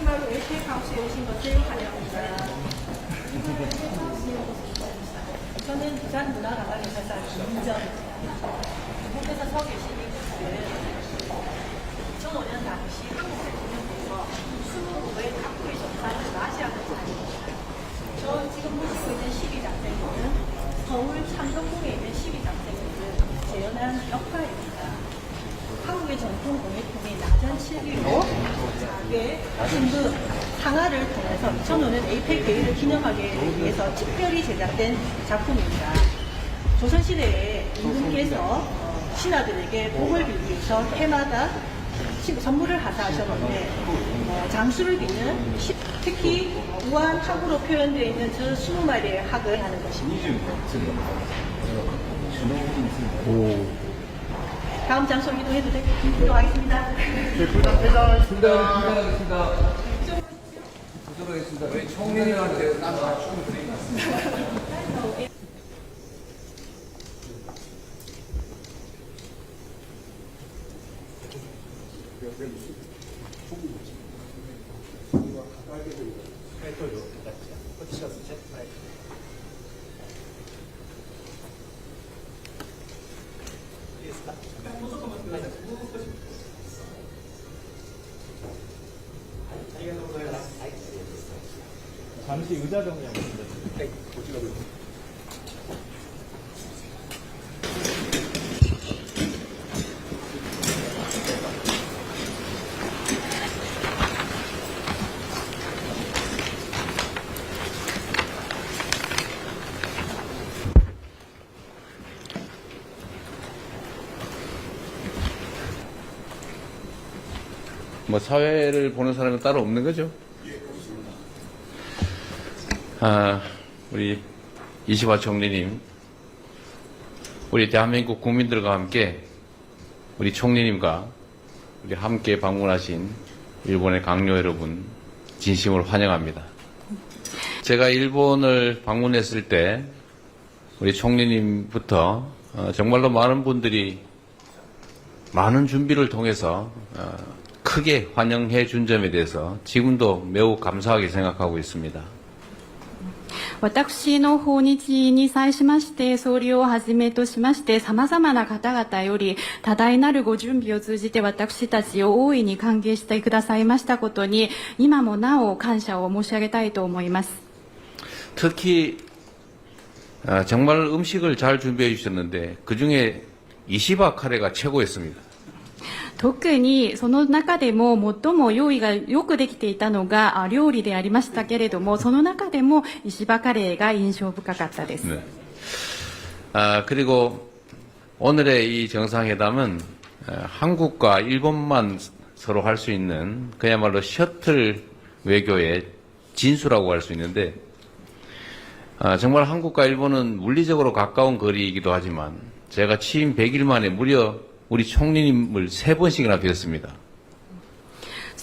우리말로 에이펙하우스에 오신 것을 환영합니다. 저는 부산 문화관광회사 김민정입니다. 이곳에서 서 계신 이분들은 2005년 당시 한국 대통령께서 20호의 탁구의 정상을 맞이하는 자리입니다. 저 지금 모시고 있는 12장생들은 서울 창동궁에 있는 12장생들은 재현한 역사입니다. 한국의 전통 공예품이 낮은 실기로 자개, 신부, 상하를 통해서 2005년 에이펙 대회를 기념하기 위해서 특별히 제작된 작품입니다. 조선시대에 임금께서 신하들에게 복을 빌기 위해서 해마다 선물을 하사하셨는데 장수를 비는 특히 우한학으로 표현되어 있는 저 20마리의 학을 하는 것입니다. 다음 장소 이동해도 되도록 하겠습니다. 네, 부산 퇴장하겠습니다. 보도록 하겠습니다. 저희 총리님한테 딱 축구 드리겠습니다. 잠시 의자 정리하겠습니다. 네, 뭐 사회를 보는 사람은 따로 없는 거죠? 우리 이시화 총리님, 우리 대한민국 국민들과 함께 우리 총리님과 우리 함께 방문하신 일본의 강요 여러분 진심으로 환영합니다. 제가 일본을 방문했을 때 우리 총리님부터 정말로 많은 분들이 많은 준비를 통해서 크게 환영해 준 점에 대해서 지금도 매우 감사하게 생각하고 있습니다. 私の訪日に際しまして、総理をはじめとしまして、様々な方々より多大なるご準備を通じて私たちを大いに歓迎してくださいましたことに、今もなお感謝を申し上げたいと思います。 특히 정말 음식을 잘 준비해 주셨는데 그중에 이시바 카레가 최고였습니다. 特にその中でも最も用意がよくできていたのが料理でありましたけれども、その中でも石破カレーが印象深かったです。 네. 그리고 오늘의 이 정상회담은 한국과 일본만 서로 할 수 있는 그야말로 셔틀 외교의 진수라고 할 수 있는데 정말 한국과 일본은 물리적으로 가까운 거리이기도 하지만 제가 취임 100일 만에 무려 우리 총리님을 3번씩이나 뵀습니다.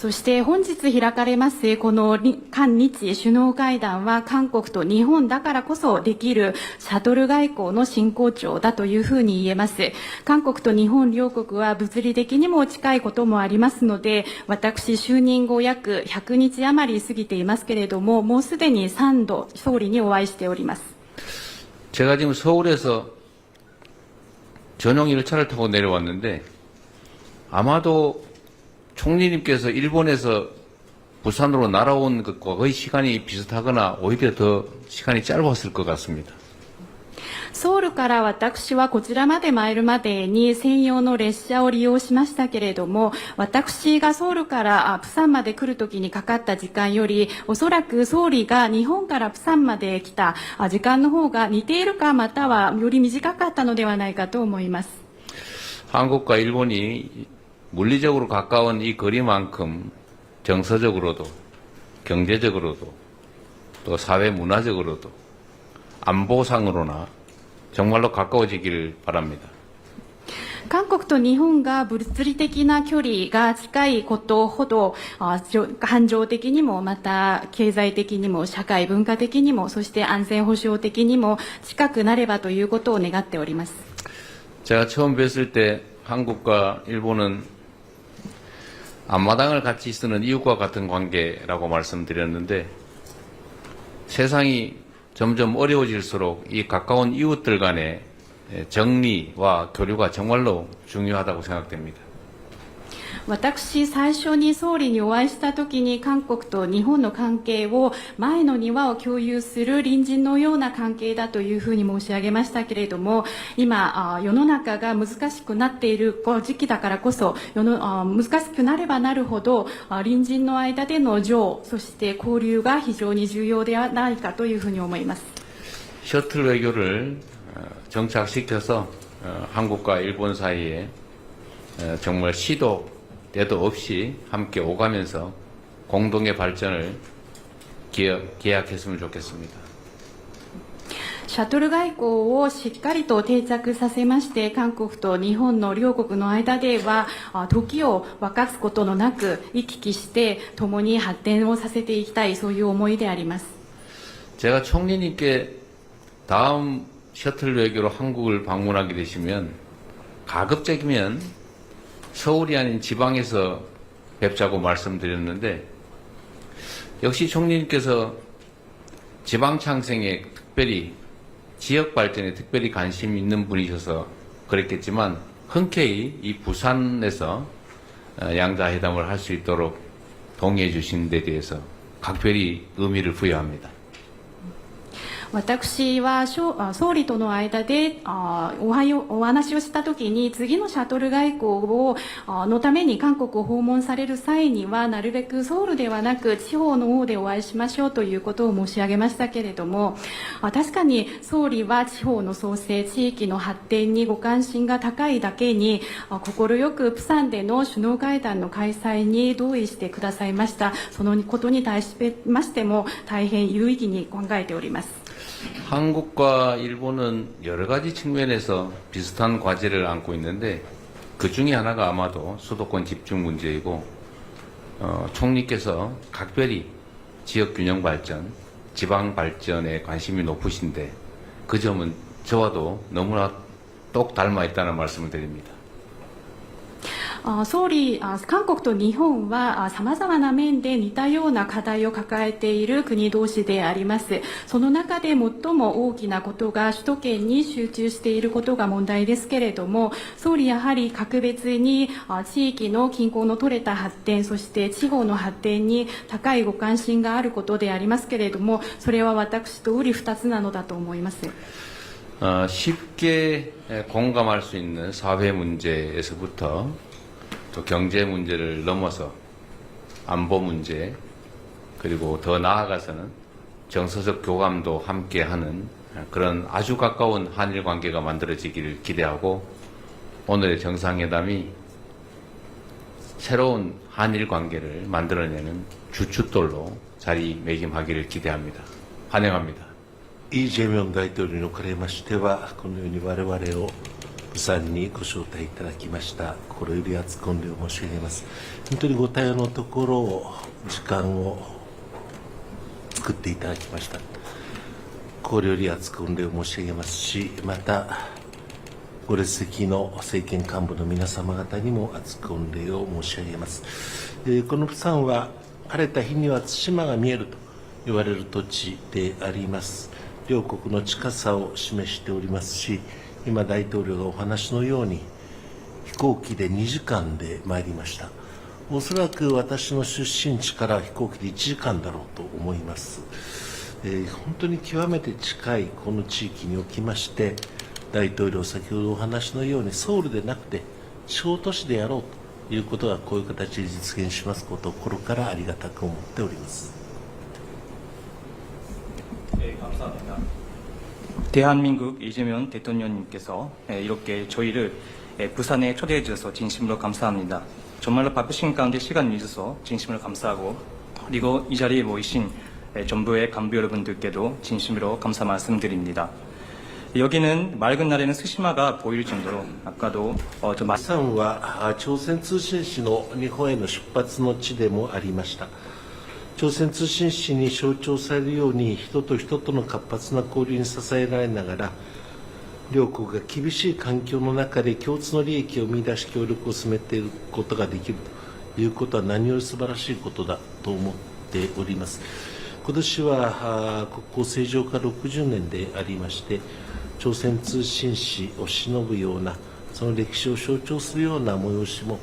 そして本日開かれますこの韓日首脳会談は韓国と日本だからこそできるシャトル外交の真骨頂だというふうに言えます。韓国と日本両国は物理的にも近いこともありますので、私就任後約100日余り過ぎていますけれども、もうすでに3度総理にお会いしております。 제가 지금 서울에서 전용 1차를 타고 내려왔는데 아마도 총리님께서 일본에서 부산으로 날아온 것과 거의 시간이 비슷하거나 오히려 더 시간이 짧았을 것 같습니다. ソウルから私はこちらまで参るまでに専用の列車を利用しましたけれども、私がソウルからプサンまで来るときにかかった時間より、おそらく総理が日本からプサンまで来た時間の方が似ているか、またはより短かったのではないかと思います。 한국과 일본이 물리적으로 가까운 이 거리만큼 정서적으로도 경제적으로도 또 사회 문화적으로도 안보상으로나 정말로 가까워지기를 바랍니다. 韓国と日本が物理的な距離が近いことほど感情的にもまた経済的にも社会文化的にもそして安全保障的にも近くなればということを願っております。 제가 처음 뵀을 때 한국과 일본은 앞마당을 같이 쓰는 이웃과 같은 관계라고 말씀드렸는데 세상이 점점 어려워질수록 이 가까운 이웃들 간의 정리와 교류가 정말로 중요하다고 생각됩니다. 私最初に総理にお会いした時に韓国と日本の関係を前の庭を共有する隣人のような関係だというふうに申し上げましたけれども、今世の中が難しくなっている時期だからこそ難しくなればなるほど隣人の間での情そして交流が非常に重要ではないかというふうに思います。 셔틀 외교를 정착시켜서 한국과 일본 사이에 정말 시도 때도 없이 함께 오가면서 공동의 발전을 기약했으면 좋겠습니다. シャトル外交をしっかりと定着させまして、韓国と日本の両国の間では時を分かつことのなく行き来して共に発展をさせていきたい、そういう思いであります。 제가 총리님께 다음 셔틀 외교로 한국을 방문하게 되시면 가급적이면 서울이 아닌 지방에서 뵙자고 말씀드렸는데 역시 총리님께서 지방 창생에 특별히 지역 발전에 특별히 관심 있는 분이셔서 그랬겠지만 흔쾌히 이 부산에서 양자회담을 할 수 있도록 동의해 주신 데 대해서 각별히 의미를 부여합니다. 私は総理との間でお話をしたときに次のシャトル外交のために韓国を訪問される際にはなるべくソウルではなく地方の方でお会いしましょうということを申し上げましたけれども、確かに総理は地方の創生地域の発展にご関心が高いだけに快くプサンでの首脳会談の開催に同意してくださいました。そのことに対しましても大変有意義に考えております。 한국과 일본은 여러 가지 측면에서 비슷한 과제를 안고 있는데 그 중에 하나가 아마도 수도권 집중 문제이고 총리께서 각별히 지역 균형 발전, 지방 발전에 관심이 높으신데 그 점은 저와도 너무나 똑 닮아 있다는 말씀을 드립니다. 総理、韓国と日本はさまざまな面で似たような課題を抱えている国同士であります。その中で最も大きなことが首都圏に集中していることが問題ですけれども、総理やはり格別に地域の均衡の取れた発展、そして地方の発展に高いご関心があることでありますけれども、それは私と瓜二つなのだと思います。 쉽게 공감할 수 있는 사회 문제에서부터 또 경제 문제를 넘어서 안보 문제 그리고 더 나아가서는 정서적 교감도 함께하는 그런 아주 가까운 한일 관계가 만들어지기를 기대하고 오늘의 정상회담이 새로운 한일 관계를 만들어내는 주춧돌로 자리매김하기를 기대합니다. 환영합니다. イ・ジェミョン大統領におかれましてはこのように我々を釜山にご招待いただきました。心より厚く御礼を申し上げます。本当にご対応のところ、時間を作っていただきました。心より厚く御礼を申し上げますし、また、ご列席の政権幹部の皆様方にも厚く御礼を申し上げます。この釜山は、晴れた日には対馬が見えると言われる土地であります。両国の近さを示しておりますし、今、大統領がお話のように、飛行機で2時間で参りました。おそらく私の出身地から飛行機で1時間だろうと思います。本当に極めて近いこの地域におきまして、大統領、先ほどお話のように、ソウルでなくて、地方都市でやろうということが、こういう形で実現しますことを心からありがたく思っております。 감사합니다. 대한민국 이재명 대통령님께서 이렇게 저희를 부산에 초대해 주셔서 진심으로 감사합니다. 정말로 바쁘신 가운데 시간을 내주셔서 진심으로 감사하고, 그리고 이 자리에 모이신 정부의 간부 여러분들께도 진심으로 감사 말씀드립니다. 여기는 맑은 날에는 스시마가 보일 정도로 아까도 釜山は朝鮮通信使の日本への出発の地でもありました。朝鮮通信使に象徴されるように、人と人との活発な交流に支えられながら、両国が厳しい環境の中で共通の利益を見出し協力を進めていくことができるということは、何より素晴らしいことだと思っております。今年は国交正常化60年でありまして、朝鮮通信使を偲ぶような、その歴史を象徴するような催しも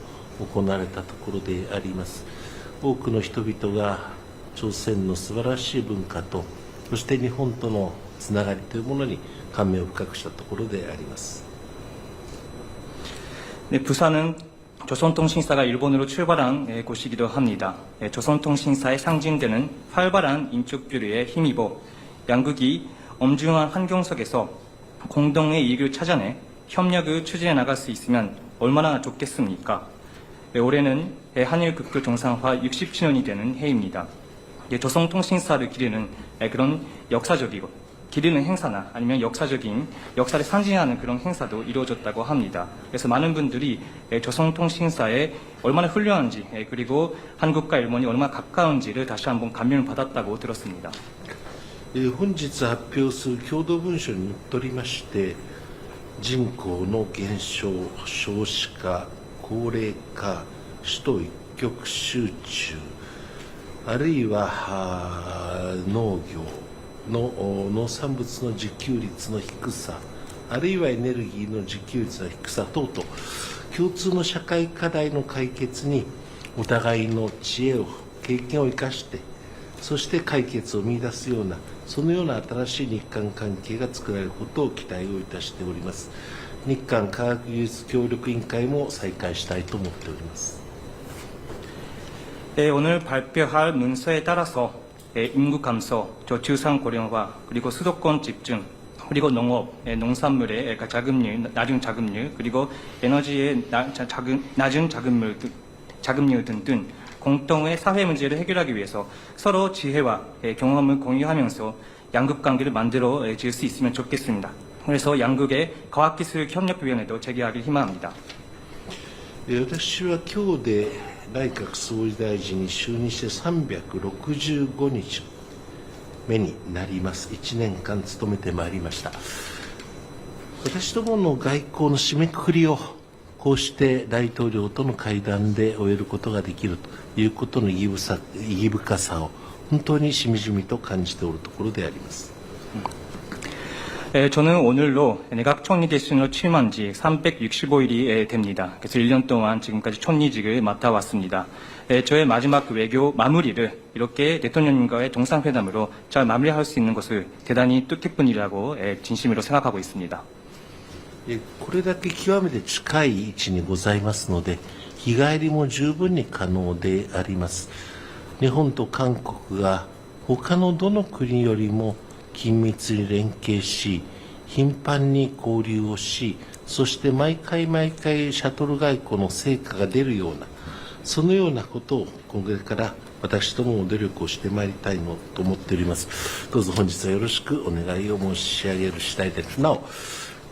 行われたところであります。多くの人々が朝鮮の素晴らしい文化と、そして日本とのつながりというものに感銘を深くしたところであります。 네, 부산은 조선통신사가 일본으로 출발한 곳이기도 합니다. 조선통신사의 상징되는 활발한 인적 교류에 힘입어 양국이 엄중한 환경 속에서 공동의 이익을 찾아내 협력을 추진해 나갈 수 있으면 얼마나 좋겠습니까? 올해는 한일 국교 정상화 60주년이 되는 해입니다. 조선통신사를 기리는 그런 역사적이고 기리는 행사나 아니면 역사적인 역사를 상징하는 그런 행사도 이루어졌다고 합니다. 그래서 많은 분들이 조선통신사에 얼마나 훌륭한지, 그리고 한국과 일본이 얼마나 가까운지를 다시 한번 감명을 받았다고 들었습니다. 本日発表する共同文書にのっとりまして、人口の減少、少子化、高齢化、首都一極集中、あるいは農業の農産物の自給率の低さ、あるいはエネルギーの自給率の低さ等々、共通の社会課題の解決にお互いの知恵を、経験を生かして、そして解決を見出すような、そのような新しい日韓関係が作られることを期待をいたしております。日韓科学技術協力委員会も再開したいと思っております。 오늘 발표할 문서에 따라서 인구 감소, 저출산 고령화, 그리고 수도권 집중, 그리고 농업, 농산물의 자급률, 낮은 자급률, 그리고 에너지의 낮은 자급률 등등 공동의 사회 문제를 해결하기 위해서 서로 지혜와 경험을 공유하면서 양국 관계를 만들어 질 수 있으면 좋겠습니다. 그래서 양국의 과학기술협력위원회도 재개하길 희망합니다. 私は今日で内閣総理大臣に就任して365日目になります。1年間務めてまいりました。私どもの外交の締めくくりをこうして大統領との会談で終えることができるということの意義深さを本当にしみじみと感じておるところであります。 저는 오늘로 내각 총리 대신으로 취임한 지 365일이 됩니다. 그래서 1년 동안 지금까지 총리직을 맡아왔습니다. 저의 마지막 외교 마무리를 이렇게 대통령님과의 정상회담으로 잘 마무리할 수 있는 것을 대단히 뜻깊은 일이라고 진심으로 생각하고 있습니다. これだけ極めて近い位置にございますので、日帰りも十分に可能であります。日本と韓国が他のどの国よりも緊密に連携し、頻繁に交流をし、そして毎回シャトル外交の成果が出るような、そのようなことをこれから私どもも努力をしてまいりたいのと思っております。どうぞ本日はよろしくお願いを申し上げる次第です。なお、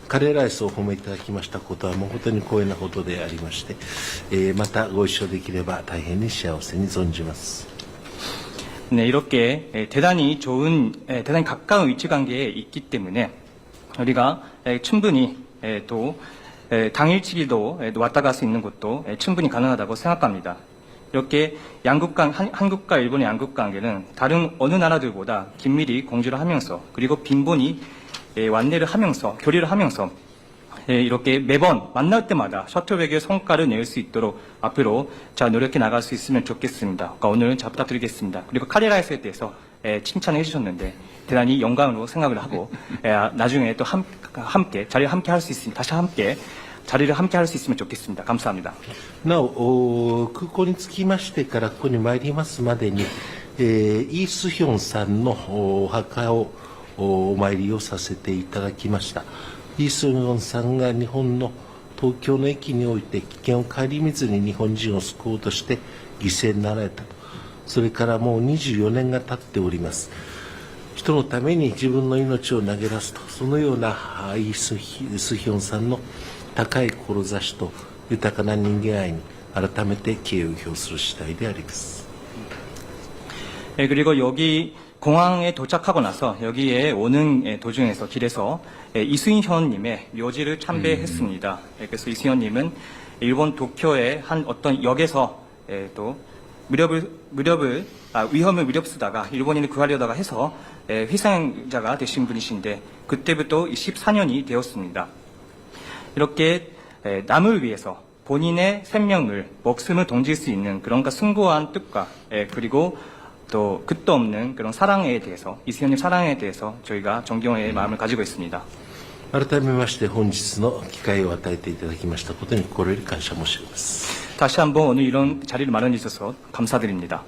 カレーライスをお褒めいただきましたことはもう本当に光栄なことでありまして、またご一緒できれば大変に幸せに存じます。 네, 이렇게 대단히 좋은, 대단히 가까운 위치관계에 있기 때문에 우리가 충분히 또 당일치기도 왔다 갈 수 있는 것도 충분히 가능하다고 생각합니다. 이렇게 한국과 일본의 양국 관계는 다른 어느 나라들보다 긴밀히 공조를 하면서 그리고 빈번히 완례를 하면서 교류를 하면서 이렇게 매번 만날 때마다 셔틀 외교의 성과를 낼 수 있도록 앞으로 잘 노력해 나갈 수 있으면 좋겠습니다. 그러니까 오늘은 잘 부탁드리겠습니다. 그리고 카레라이스에 대해서 칭찬해 주셨는데 대단히 영광으로 생각을 하고 나중에 또 함께 자리를 함께 할 수 있으면 다시 함께 자리를 함께 할 수 있으면 좋겠습니다. 감사합니다. なお、空港に着きましてからここに参りますまでに、イ・スヒョンさんのお墓をお参りをさせていただきました。イ・スヒョンさんが日本の東京の駅において危険を顧みずに日本人を救おうとして犠牲になられたと。それからもう24年が経っております。人のために自分の命を投げ出すと、そのようなイ・スヒョンさんの高い志と豊かな人間愛に改めて敬意を表する次第であります。 그리고 여기 공항에 도착하고 나서 여기에 오는 도중에서 길에서 이수현님의 묘지를 참배했습니다. 그래서 이수현님은 일본 도쿄의 한 어떤 역에서 또 위험을 무렵쓰다가 일본인을 구하려다가 해서 희생자가 되신 분이신데 그때부터 14년이 되었습니다. 이렇게 남을 위해서 본인의 생명을 목숨을 던질 수 있는 그런 숭고한 뜻과 그리고 또 끝도 없는 그런 사랑에 대해서 이수현님 사랑에 대해서 저희가 존경의 마음을 가지고 있습니다. 改めまして本日の機会を与えていただきましたことに心より感謝申し上げます。 다시 한번 오늘 이런 자리를 마련해 주셔서 감사드립니다.